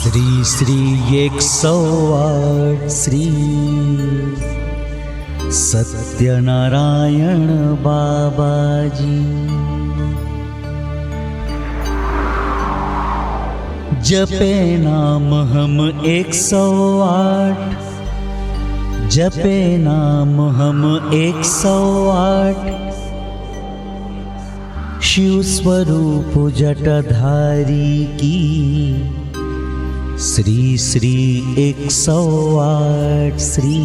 શ્રી શ્રી 108 શ્રી સત્યનારાયણ બાબાજી જપે નામ હમ 108 जपे नाम हम 108 शिव स्वरूप जटाधारी की श्री श्री 108 श्री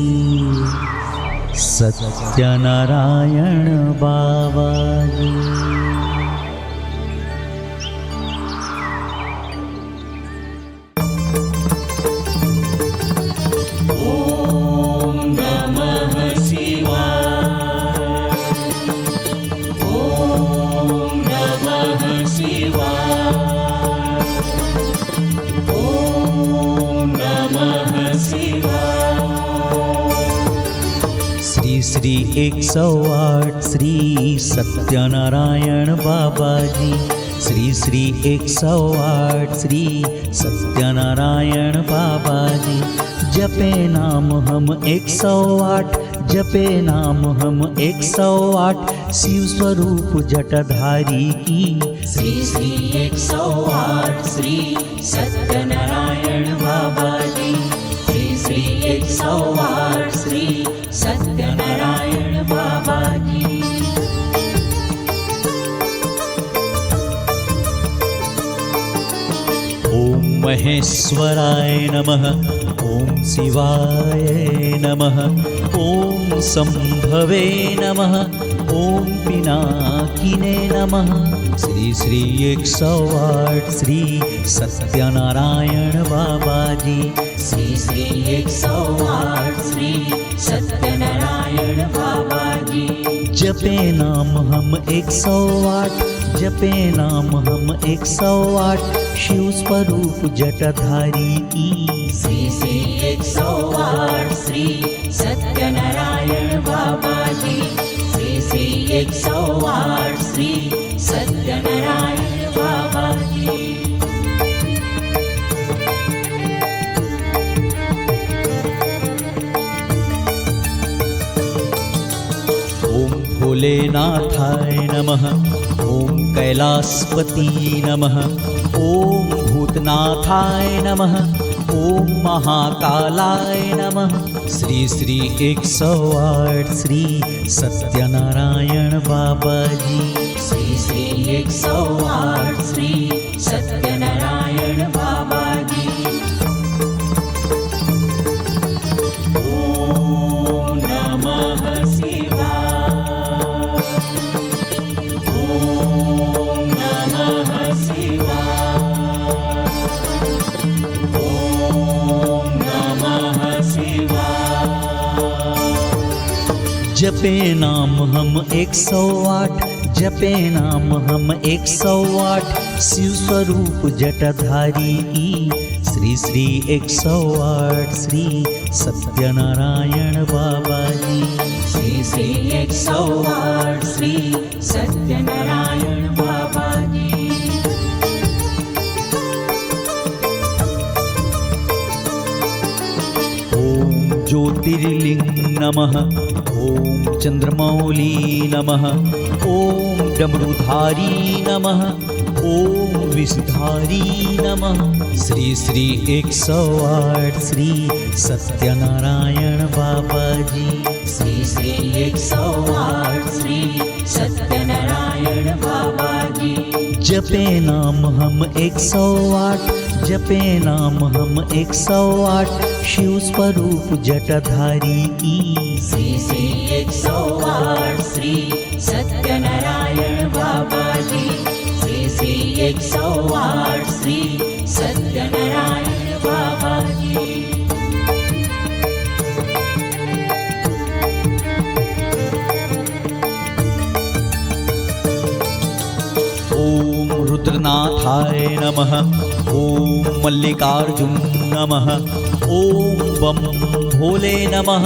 सत्यनारायण बाबाजी। श्री 108 श्री सत्यनारायण बाबाजी श्री श्री 108 श्री सत्यनारायण बाबाजी जपे नाम हम 108 जपे नाम हम 108 शिव स्वरूप जटाधारी की श्री श्री 108 श्री सत्यनारायण बाबाजी श्री श्री 108 श्री सत्यनारायण बाबाजी। ओम महेश्वराय नमः ओम शिवाय नमः ओम संभवे नमः ओम पिनाकिने नमः श्री श्री 108 श्री सत्यनारायण बाबाजी श्री श्री 108 श्री सत्यनारायण बाबाजी जपे नाम हम 108 जपे नाम हम 108 शिव स्वरूप जटाधारी की श्री श्री 108 श्री सत्यनारायण बाबाजी श्री श्री 108 श्री सत्यनारायण बाबाजी। ओम भोलेनाथाय नमः ओम कैलासपति नमः ओम भूतनाथाय नमः ओम महाकालाय नमः श्री श्री 108 श्री सत्यनारायण बाबाजी श्री श्री 108 श्री सत्यनारायण बाबाजी। ओम नमः शिवाय ओम नमः शिवाय ओम नमः शिवाय। जपे नाम हम 108 जपे नाम हम 108 शिव स्वरूप जटाधारी की श्री श्री 108 श्री सत्यनारायण बाबाजी श्री श्री 108 श्री सत्यनारायण बाबाजी। ओम ज्योतिर्लिंग नमः ओम चंद्रमौली नमः ओम डमरुधारी नमः ओम विषधारी नमः श्री श्री 108 श्री सत्यनारायण बाबाजी श्री श्री 108 श्री सत्यनारायण बाबाजी जपे नाम हम 108 जपे नाम हम 108 शिव स्वरूप जटाधारी की श्री श्री 108 श्री सत्यनारायण बाबाजी श्री श्री 108 श्री सत्यनारायण बाबाजी। ओम रुद्रनाथाय नमः ओम मल्लिकार्जुन नमः ओम बम भोले नमः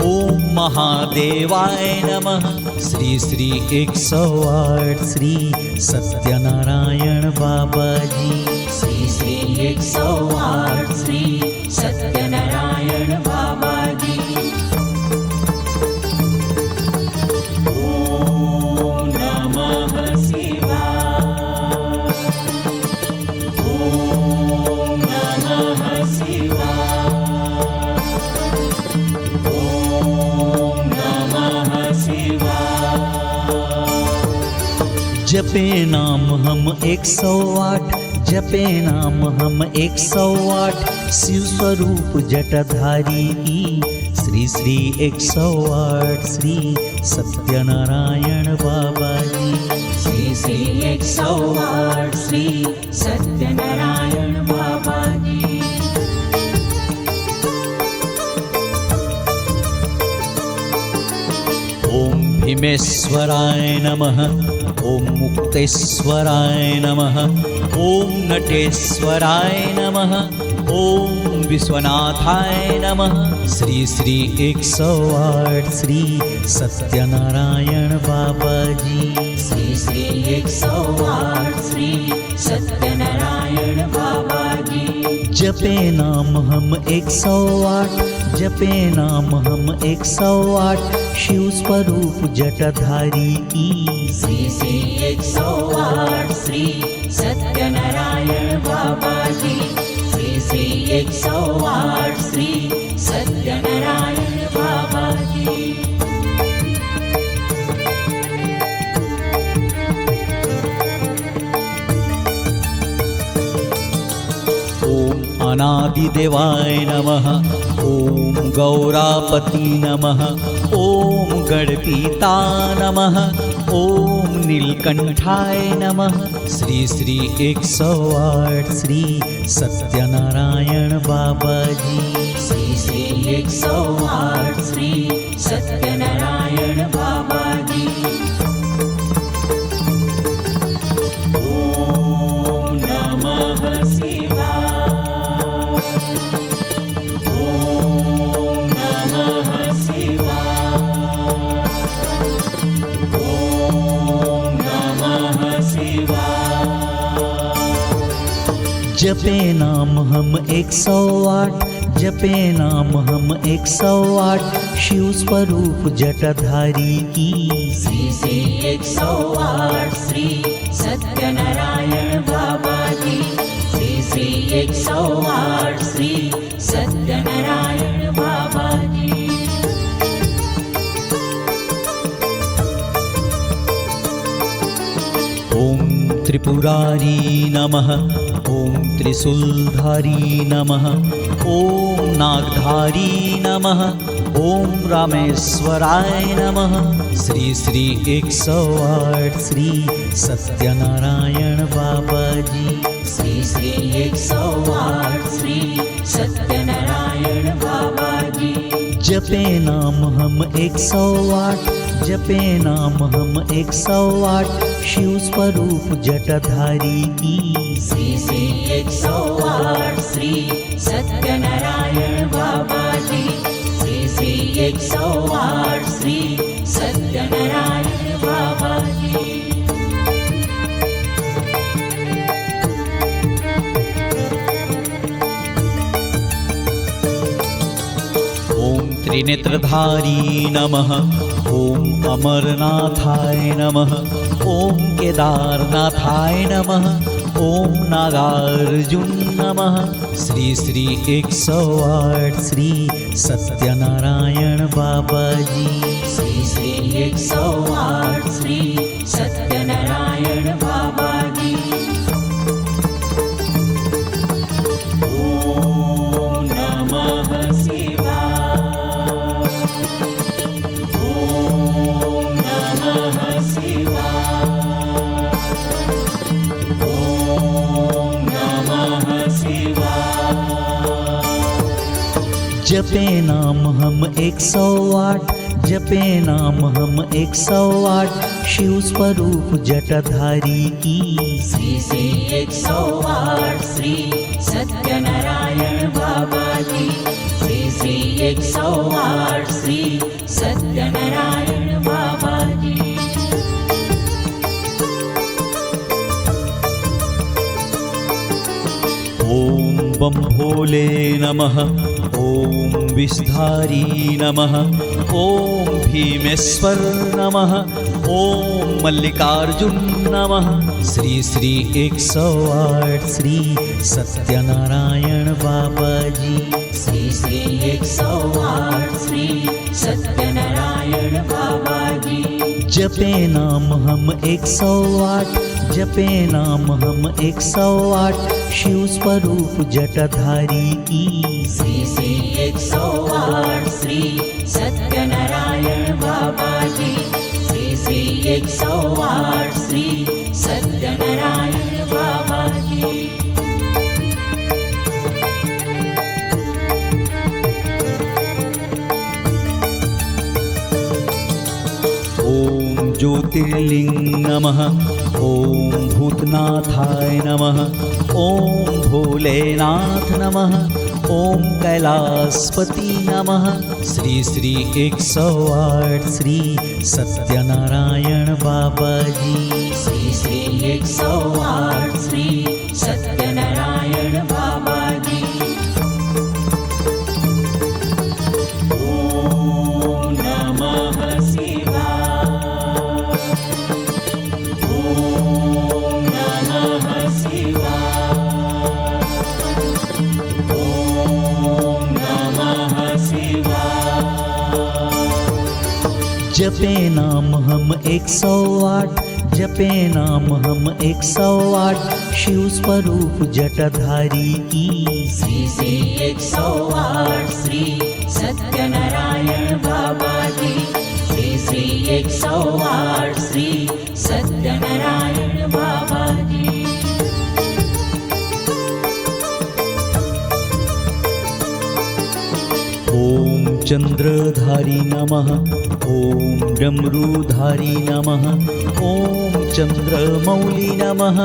ओम महादेवाय नमः। श्री श्री 108 श्री सत्यनारायण बाबाजी। श्री श्री 108 श्री सत्यनारायण बाबाजी। ओम नमः शिवाय। ओम नमः शिवाय। ओम नमः शिवाय। जपे नाम हम 108, जपे नाम हम 108, शिव स्वरूप जटाधारी की। श्री श्री 108 श्री सत्यनारायण बाबाजी। श्री श्री 108 श्री सत्यनारायण बाबाजी। ओम भीमेश्वराय नमः। ओम मुक्तेश्वराय नमः। ओम नटेश्वराय नमः। ओम विश्वनाथाय नमः। श्री श्री 108 श्री सत्यनारायण बाबाजी। श्री श्री 108 श्री सत्यनारायण बाबाजी। जपे नाम हम 108, जपे नाम हम 108, शिव स्वरूप जटाधारी की। श्री श्री 108 श्री सत्यनारायण बाबाजी। श्री श्री 108 श्री सत्यनारायण बाबाजी। ओम अनादिदेवाय नमः। ओम गौरापति नमः। ओम गणपीता नमः। ओम नीलकंठाय नमः। श्री श्री 108 श्री सत्यनारायण बाबाजी। श्री श्री 108 श्री सत्यनारायण बाबाजी। ओम नमः शिवाय। ओम नमः शिवाय। ओम नमः शिवाय। जपे नाम हम 108, जपे नाम हम 108, शिव स्वरूप जटाधारी की। श्री श्री 108 श्री सत्यनारायण बाबाजी। श्री श्री 108 श्री सत्यनारायण बाबाजी। ओम त्रिपुरारी नमः। ओम त्रिशूलधारी नमः। ओम नागधारी नमः। ओम रामेश्वराय नमः। श्री श्री 108 श्री सत्यनारायण बाबाजी। श्री श्री 108 श्री सत्यनारायण बाबाजी। जपे नाम हम 108, जपे नाम हम 108, शिव स्वरूप जटाधारी की। श्री श्री 108 श्री सत्यनारायण बाबाजी। श्री श्री 108 श्री सत्यनारायण बाबाजी। ओम त्रिनेत्रधारी नमः। ओम अमरनाथाय नमः। ओम केदारनाथाय नमः। ओम नागार्जुन नमः। श्री श्री 108 श्री सत्यनारायण बाबाजी। श्री श्री 108 श्री सत्यनारायण बाबाजी। ओम नमः शिवाय। ओम नमः शिवाय। ओम नमः शिवाय। जपे नाम हम 108, जपे नाम हम 108, शिव स्वरूप जटाधारी की। श्री श्री 108 श्री सत्यनारायण बाबाजी। श्री श्री 108 श्री सत्यनारायण बाबाजी। ॐ बम भोले नमः, ॐ विस्तारी नमः, ॐ भीमेश्वर नमः, ॐ मल्लिकार्जुन नमः। श्री श्री 108 श्री सत्यनारायण बाबाजी। श्री श्री 108 श्री सत्यनारायण बाबाजी। जपे नाम हम 108, जपे नाम हम 108, शिव स्वरूप जटाधारी की। श्री श्री 108 श्री सत्यनारायण बाबाजी। श्री श्री 108 श्री सत्यनारायण बाबाजी। ॐ ज्योतिर्लिंग नमः, ॐ भूतनाथाय नमः, ॐ भोलेनाथ नमः, ॐ कैलासपति नमः। श्री श्री 108 श्री सत्यनारायण बाबाजी। श्री श्री 108 श्री सत्यनारायण बाबाजी। ओम नमः शिवाय। ओम नमः शिवाय। ओम नमः शिवाय। जपे नाम हम 108, जपे नाम हम 108, शिव स्वरूप जटाधारी की। श्री श्री 108 श्री सत्यनारायण बाबाजी। श्री श्री 108 श्री सत्यनारायण बाबाजी। ॐ चंद्रधारी नमः, ॐ डमरूधारी नमः, ॐ चंद्रमौली नमः,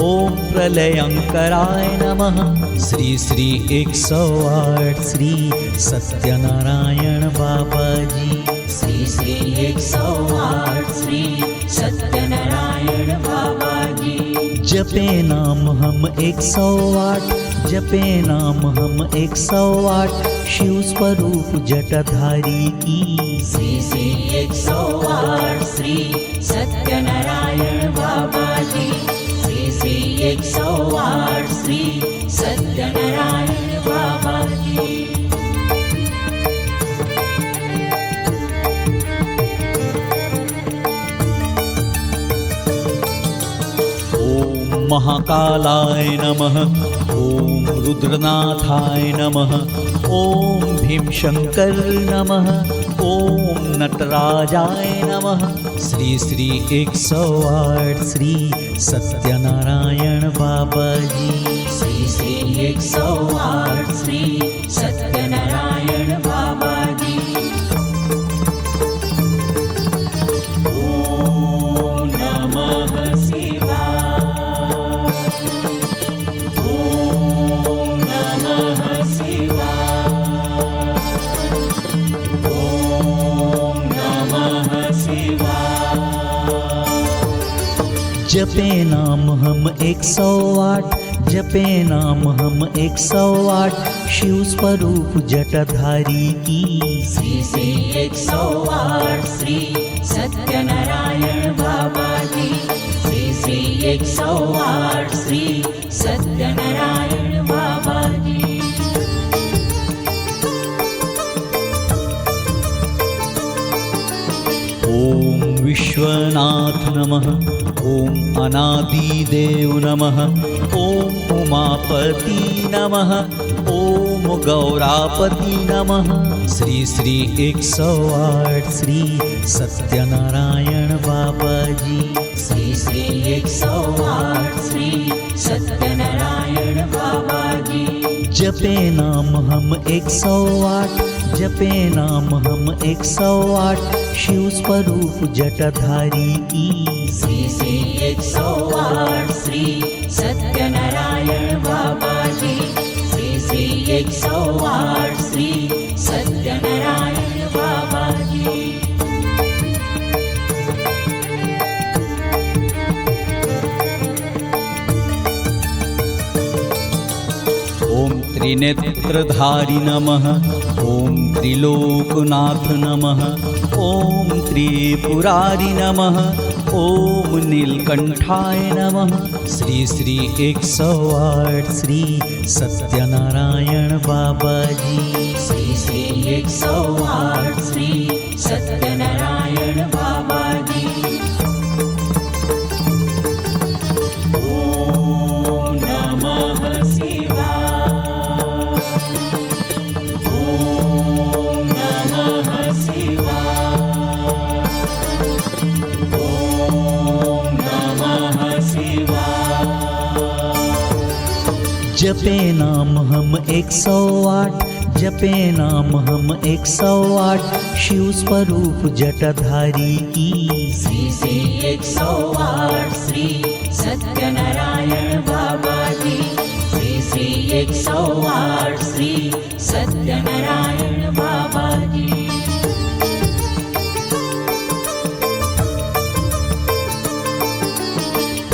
ॐ प्रलयंकराय नमः। श्री श्री 108 श्री सत्यनारायण बाबाजी। श्री श्री 108 श्री सत्यनारायण बाबाजी। जपे नाम हम 108, जपे नाम हम 108, शिव स्वरूप जटाधारी की। श्री श्री 108 श्री सत्यनारायण बाबाजी। श्री श्री 108 श्री सत्यनारायण बाबाजी। ॐ महाकालाय नमः, ॐ रुद्रनाथाय नमः, ॐ भीमशंकर नमः, ॐ नटराजाय नमः। श्री श्री 108 श्री सत्यनारायण बाबाजी। श्री श्री 108 श्री सत्यनारायण बाबाजी। ओम नमः शिवाय। ओम नमः शिवाय। ओम नमः शिवाय। जपे नाम हम 108, जपे नाम हम 108, शिव स्वरूप जटाधारी की। श्री श्री 108 श्री सत्यनारायण बाबाजी। श्री श्री 108 श्री सत्यनारायण बाबाजी। ॐ विश्वनाथ नमः, ॐ अनादिदेव नमः, ॐ उमापति नमः, ॐ गौरापति नमः। श्री श्री 108 श्री सत्यनारायण बाबाजी। श्री श्री 108 श्री सत्यनारायण बाबाजी। जपे नाम हम 108, जपे नाम हम 108, शिव स्वरूप जटाधारी की। श्री श्री 108 श्री सत्यनारायण बाबाजी। श्री श्री 108 श्री त्रिनेत्रधारी नमः। ॐ त्रिलोकनाथ नमः। ॐ त्रिपुरारी नमः। ॐ नीलकंठाय नमः। श्री श्री 108 श्री सत्यनारायण बाबाजी। श्री श्री 108 श्री सत्यनारायण बाबाजी। ओम नमः शिवाय। ओम नमः शिवाय। ओम नमः शिवाय। जपे नाम हम 108, जपे नाम हम 108, शिव स्वरूप जटाधारी की। श्री श्री 108 श्री सत्यनारायण बाबाजी। श्री श्री 108 श्री सत्यनारायण बाबाजी।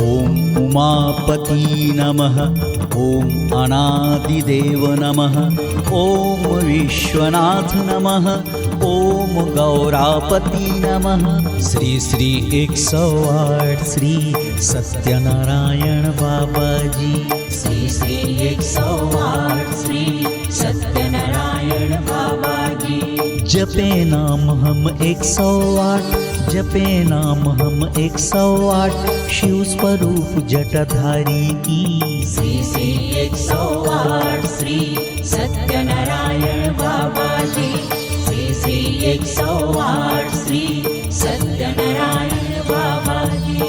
ॐ उमापति नमः। ॐ अनादिदेव नमः। ॐ विश्वनाथ नमः। ॐ गौरापति नमः। श्री श्री 108 श्री सत्यनारायण बाबाजी। श्री श्री 108 श्री सत्यनारायण बाबाजी। जपे नाम हम 108, जपे नाम हम 108, शिव स्वरूप जटाधारी की। श्री श्री 108 श्री सत्यनारायण बाबाजी। श्री श्री 108 श्री सत्यनारायण बाबाजी।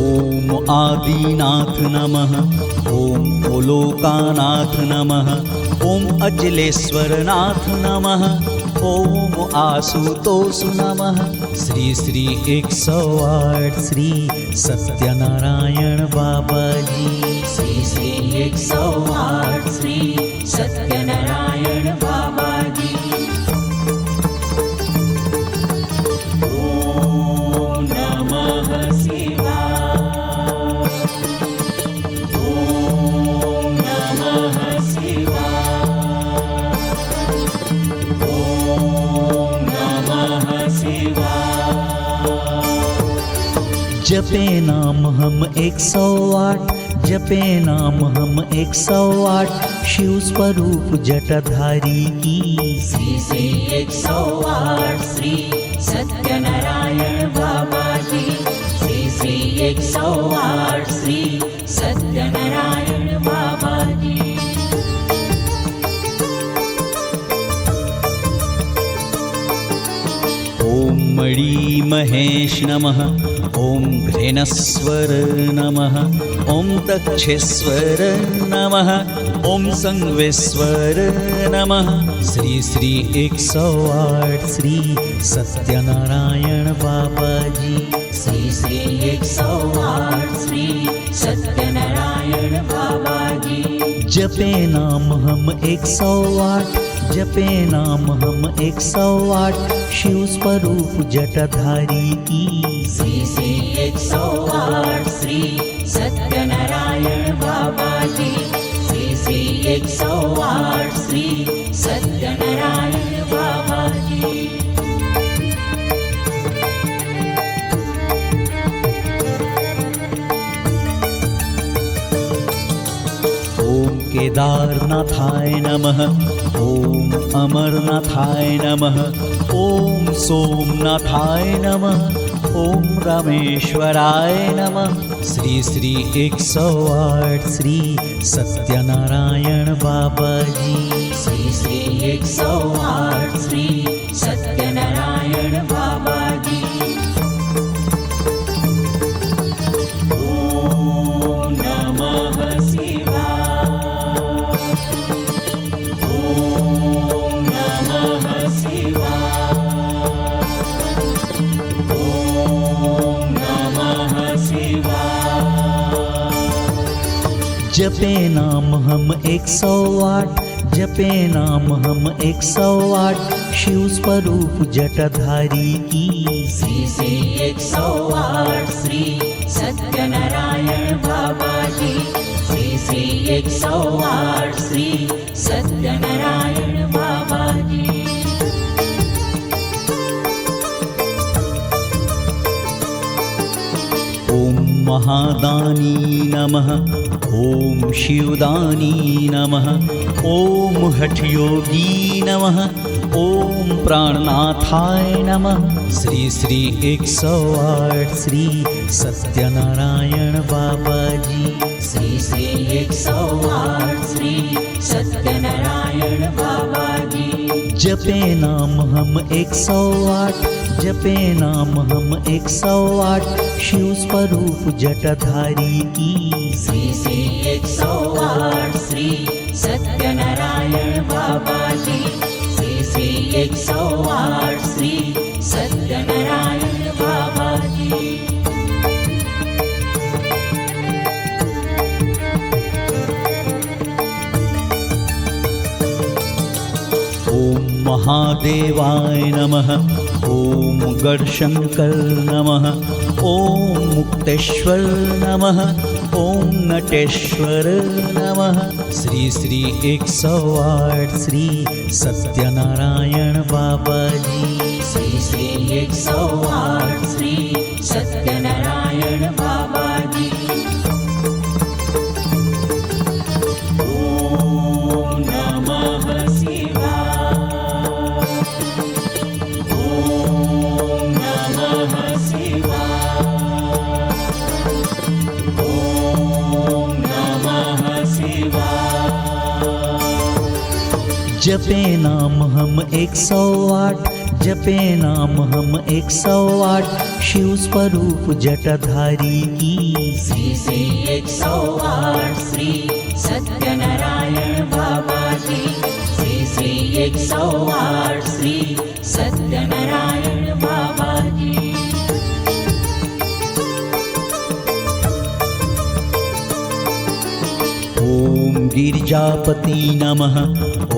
ॐ आदिनाथ नमः। ॐ गोलोकानाथ नमः। ॐ अचलेश्वरनाथ नमः। ॐ आशुतोष नमः। श्री श्री 108 श्री सत्यनारायण बाबाजी। श्री श्री 108 श्री सत्यनारायण बाबाजी। ओम नमः शिवाय। ओम नमः शिवाय। ओम नमः शिवाय। जपे नाम हम 108, जपे नाम हम 108, शिव स्वरूप जटाधारी की। श्री श्री 108 श्री सत्यनारायण बाबाजी। श्री श्री 108 श्री सत्यनारायण बाबाजी। ॐ मणि महेश नमः। ॐ घ्रेणस्वर नमः। ॐ दक्षेश्वर नमः। ॐ संवेश्वर नमः। श्री श्री 108 श्री सत्यनारायण बाबाजी। श्री श्री 108 श्री सत्यनारायण बाबाजी। जपे नाम हम 108, जपे नाम हम 108, शिव स्वरूप जटाधारी की। श्री श्री 108 श्री सत्यनारायण बाबाजी। श्री श्री 108 श्री सत्यनारायण बाबाजी। ॐ केदारनाथाय नमः। ॐ अमरनाथाय नमः। ॐ सोमनाथाय नमः। ॐ रामेश्वराय नमः। श्री श्री 108 श्री सत्यनारायण बाबाजी। श्री श्री 108 श्री सत्यनारायण बाबाजी। ओम नमः शिवाय। ओम नमः शिवाय। ओम नमः शिवाय। जपे नाम हम 108, जपे नाम हम 108 शिव स्वरूप जटाधारी की। श्री श्री 108 श्री सत्यनारायण बाबा जी। श्री श्री 108 श्री सत्यनारायण बाबा जी। ओम महादानी नमः, ओम शिवदानी नमः, ओम हठयोगी नमः, ओम प्राणनाथाय नमः। श्री श्री 108 श्री सत्यनारायण बाबा जी। श्री श्री 108 श्री सत्यनारायण बाबा जी। जपे नाम हम 108, जपे नाम हम 108 शिव स्वरूप जटाधारी की। श्री श्री 108 श्री सत्यनारायण बाबा जी। श्री श्री 108 श्री सत्यनारायण बाबा जी। ओम महादेवाय नमः, ओम गणशंकर नमः, ओम मुक्तेश्वर नमः, ओम नटेश्वर नमः। श्री श्री 108 श्री सत्यनारायण बाबा जी। श्री श्री 108 श्री सत्यनारायण बाबा जी। ओम नमः शिवाय। ओम नमः शिवाय। ओम नमः शिवाय। जपे नाम हम 108, जपे नाम हम 108 शिव स्वरूप जटाधारी की। श्री श्री 108 श्री सत्यनारायण बाबा जी। श्री श्री 108 श्री सत्यनारायण बाबा जी। ओम गिरिजापति नमः,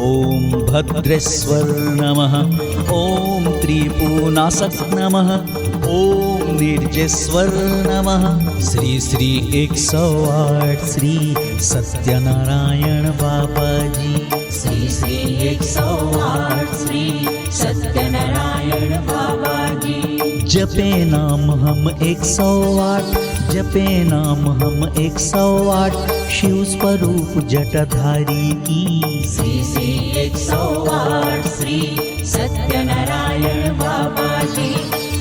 ओम भद्रेश्वर नमः, ओम त्रिपुनासक नमः, ओम निर्जेश्वर नमः। श्री श्री 108 श्री सत्यनारायण बाबा जी। श्री श्री 108 श्री सत्यनारायण बाबा जी। जपे नाम हम 108, जपे नाम हम 108 शिव स्वरूप जटाधारी की। श्री श्री 108 श्री सत्यनारायण बाबा जी।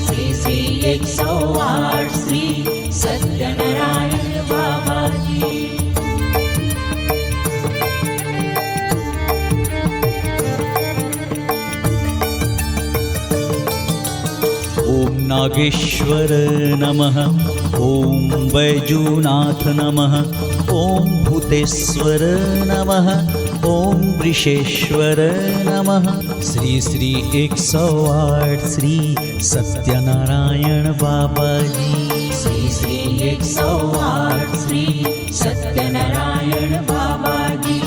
श्री श्री 108 श्री सत्यनारायण बाबा जी। ओम नागेश्वर नमः, ओम वैजूनाथ नमः, ओम भूतेश्वर नमः, ओम वृषेश्वर नमः। श्री श्री 108 श्री सत्यनारायण बाबा जी। श्री श्री 108 श्री सत्यनारायण बाबा जी।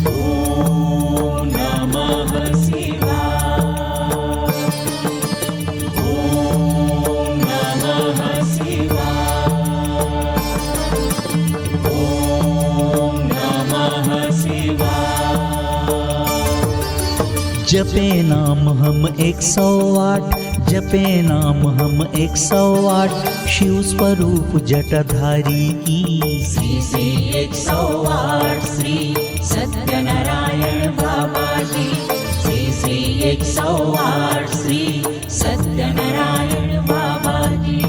ओम नमः शिवाय। ओम नमः शिवाय। ओम नमः शिवाय। जपे नाम हम 108, जपे नाम हम 108 शिव स्वरूप जटाधारी की। श्री श्री 108 श्री सत्यनारायण बाबा जी। श्री श्री 108 श्री सत्यनारायण बाबा जी।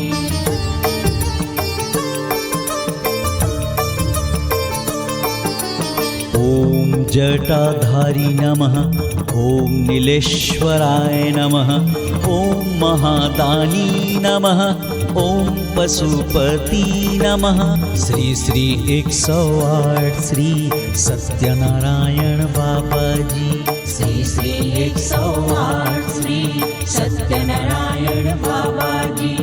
ओम जटाधारी नमः, ओम नीलेश्वराय नमः, ओम महादानी नमः, ओम पशुपति नमः। श्री श्री 108 श्री सत्यनारायण बाबा जी। श्री श्री 108 श्री सत्यनारायण बाबा जी।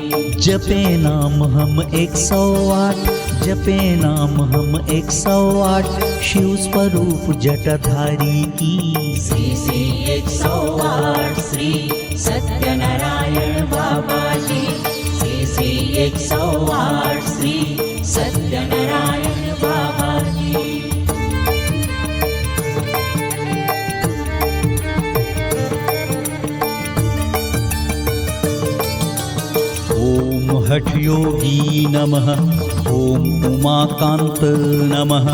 जपे नाम हम 108, जपे नाम हम 108 शिव स्वरूप जटाधारी की। श्री श्री 108 श्री सत्यनारायण बाबाजी। श्री श्री 108 श्री सत्यनारायण बाबाजी। ओम हठयोगी नमः, ओम उमाकांत नमः,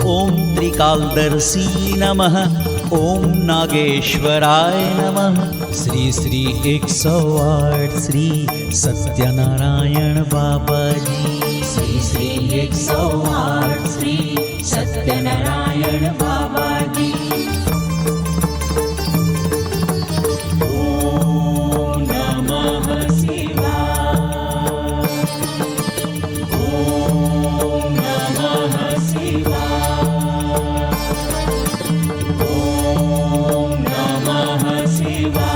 ओम त्रिकालदर्शी नमः, ओम नागेश्वराय नमः। श्री श्री 108 श्री सत्यनारायण बाबाजी। श्री श्री 108 श्री सत्यनारायण बाबाजी। ओम नमः शिवाय। ओम नमः शिवाय। ओम नमः शिवाय।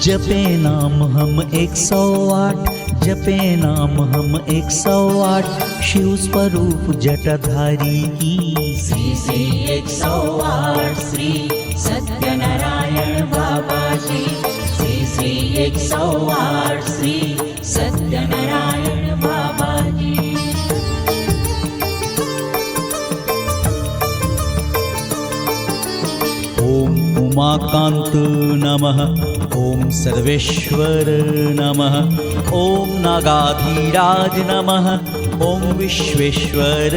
जपे नाम हम 108, जपे नाम हम 108 शिव स्वरूप जटाधारी की। श्री श्री 108 श्री सत्यनारायण बाबाजी। श्री श्री 108 श्री सत्यनारायण बाबाजी। ओम उमाकांत नमः, ओम सर्वेश्वर नमः, ओम नागाधीराज नमः, ओम विश्वेश्वर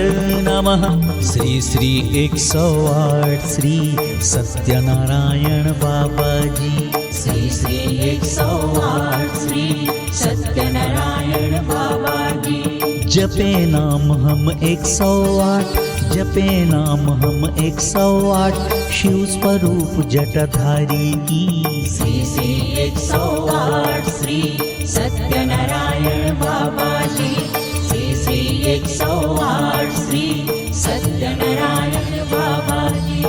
नमः। श्री श्री 108 श्री सत्यनारायण बाबाजी। श्री श्री 108 श्री सत्यनारायण बाबाजी। जपे नाम हम 108, जपे नाम हम 108 शिव स्वरूप जटाधारी की। श्री श्री 108 श्री सत्यनारायण बाबाजी। श्री श्री 108 श्री सत्यनारायण बाबाजी।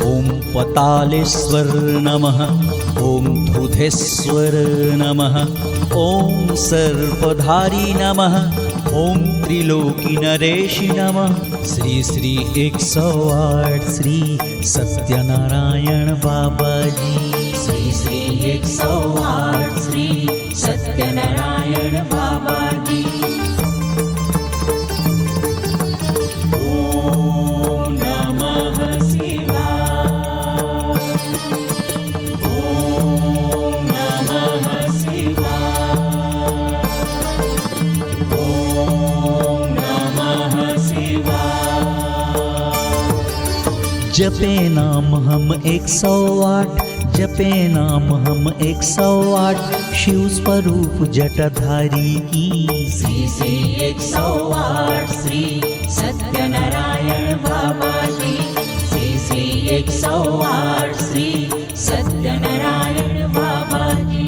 ओम पतालेश्वर नमः, ओम धुधेश्वर नमः, ओम सर्पधारी नमः, ओम त्रिलोकी नरेशी नमः। श्री श्री 108 श्री सत्यनारायण बाबाजी। श्री श्री 108 श्री सत्यनारायण बाबाजी। ओम नमः शिवाय। ओम नमः शिवाय। ओम नमः शिवाय। जपे नाम हम 108, जपे नाम हम 108 शिव स्वरूप जटाधारी की। श्री श्री 108 श्री सत्यनारायण बाबाजी। श्री श्री 108 श्री सत्यनारायण बाबाजी।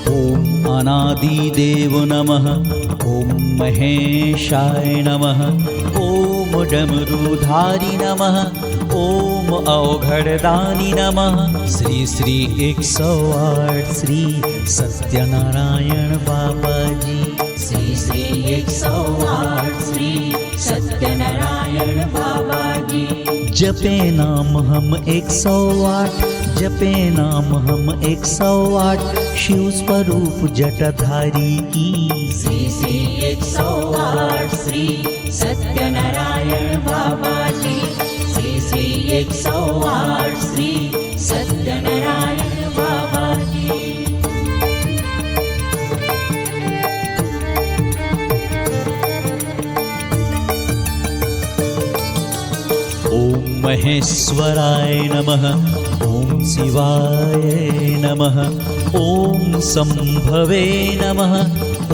ओम अनादिदेव नमः, ओम महेशाय नमः, ओम डमरूधारी नमः, ओम अवघड़दानी नमः। श्री श्री 108 श्री सत्यनारायण बाबाजी। श्री श्री 108 श्री सत्यनारायण बाबाजी। जपे नाम हम 108, जपे नाम हम 108 शिव स्वरूप जटाधारी की। श्री श्री 108 श्री सत्यनारायण बाबाजी। श्री श्री 108 श्री सत्यनारायण बाबाजी। ओम महेश्वराय नमः, ओम शिवाय नमः, ओम संभवे नमः,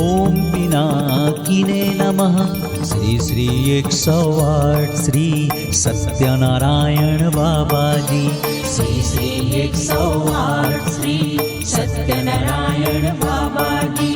ओम पिनाकिने नमः। श्री श्री 108 श्री सत्यनारायण बाबाजी। श्री श्री 108 श्री सत्यनारायण बाबाजी।